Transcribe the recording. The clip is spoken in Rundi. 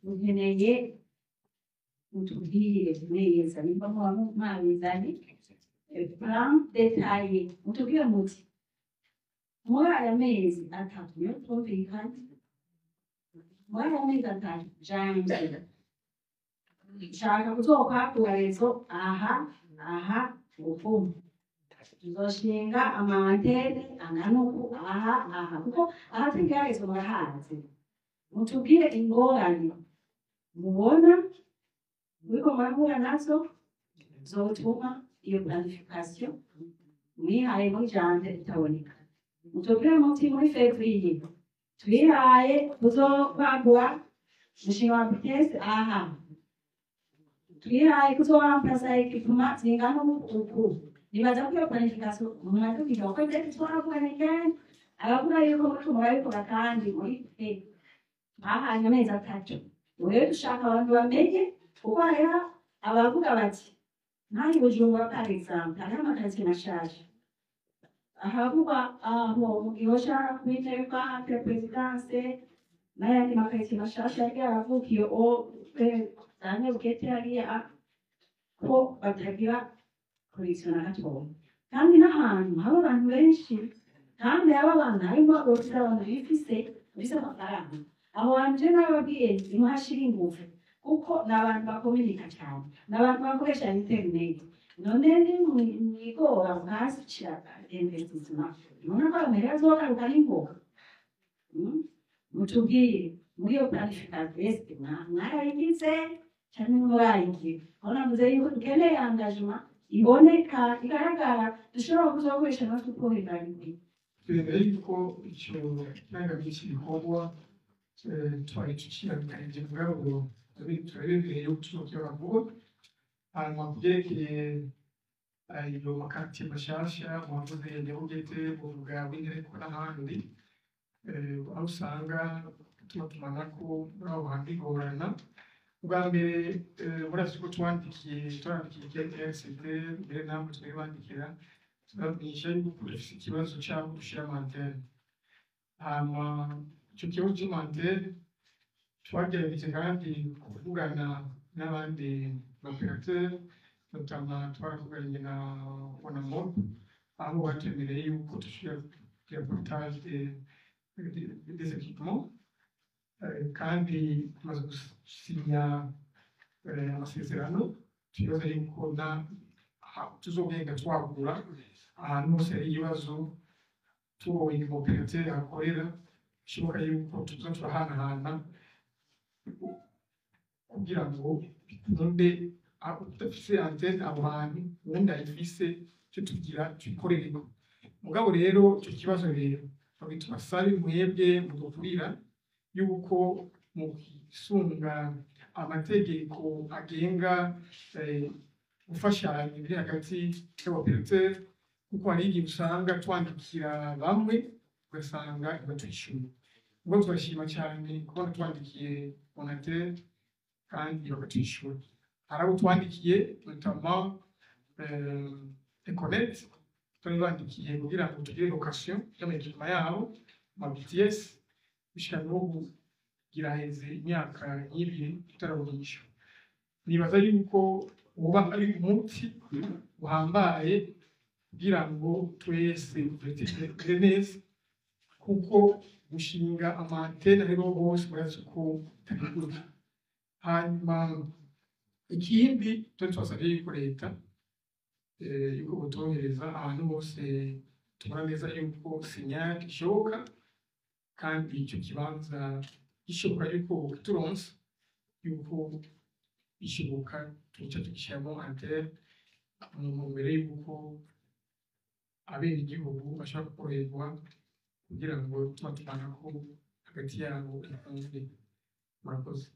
dukeneye mutubwire neza nimba mwabizanye plan detaye mutubwire muti muri aya mezi atatu niyo twumvikanye muri aya mezi atatu janvier nshaka kuzokwakura rezo aha ubufumu tuzoshinga amantene angana uku aha kuko aha tugerageza murahazi mutubwire ingorane mubona muriko murahura nazo zotuma iyo planification mwihaye muri janvier itaboneka mutubwire muti muri février twihaye kuzokwagura umushinga wa vitesse aha twihaye kuzoramplaza equipement zingana uku nibaza ko iyo planification mumaze kwiga uko ndetse twaravugana cyane abakura yuko muriko murabikora kandi muri bahanye amezi atatu rero dushaka abantu bamenye kuko hariho abavuga bati ntayo Bujumbura par exemple hariho amakazi mashasha ahavugwa aho mugihosha kwiterwa hafi ya perezidanse n'ayandi makazi mashasha yagiye aravukiye zane bukete hariya ko batagira connection na gatoya kandi n'ahantu haba abantu benshi kandi aba bantu harimo abafite abantu bifise amafaranga aho hantu je nababwiye nimuhashira ingufu kuko n'abantu bakominika cyane n'abantu bakoresha internet none ni mwigora mwashyira investissement none ko amahera azogaruka n'ingoga mutubwire muri iyo planification mwarayigize cyane murayigize aho navuze yuko dukeneye engagement iboneka igaragara dushobora kuzokoresha natwe uko bigaragara twemera yuko icyo kirangamisi gikorwa twari tukirangije mugabo turabemereye yuko tuzokora vuba hanyuma kubyerekeye iyo makaritiye mashasha mwavuze nyabugete muvuga w'intereko n'ahandi aho usanga tumatumanako muri abo hantu bigorana ubwa mbere murazi ko twandikiye KNCT mbere namwe twibandikira turabamenyesha yuko dufite ikibazo cy'aho dushyira amantene hama icyo kibazo cy'amantene twagerageje kandi kuvugana n'abandi baoperateur notamment twaravuganye na Onamop aho batemereye yuko dushyira portage des équipements kandi tumaze gusinya amasezerano tuyoza yuko tuzogenda twagura ahantu hose hari ibibazo tubonye umoperateur akorera bishoboka yuko tuza turahanahana kugira ngo bikunde udafise antene aho hantu ubundi ayifise cyo tugira tuyikorereko mugabo rero icyo kibazo rero tubasabe mwebwe mudukurira yuko mu kwisunga amategeko agenga gufashanya biri hagati y'abaoperateur kuko hari igihe usanga twandikira bamwe ugasanga batwishyura ubwo turashima cyane kubona twandikiye Onatel kandi bakatwishyura hari abo twandikiye notamment Econet twabandikiye kugira ngo tugire location y'amajima yabo ma BTS bishaka n'ubu giraheze imyaka y'ibiri tutarabunisha nibaza yuko uba ari umuti uhambaye kugira ngo twese dutere neza kuko gushinga amantene ariho hose murazi ko tabikora hanyuma ikindi twasabye yuko leta yuko butohereza ahantu hose tubona neza yuko sinyali ishoboka kandi icyo kibanza gishoboka yuko turonse yuko bishoboka tuca tugishyiramo antene mu mbere yuko abenegihugu bashobora koroherwa kugira ngo tuba tumanako hagati yabo ikunzwe murakoze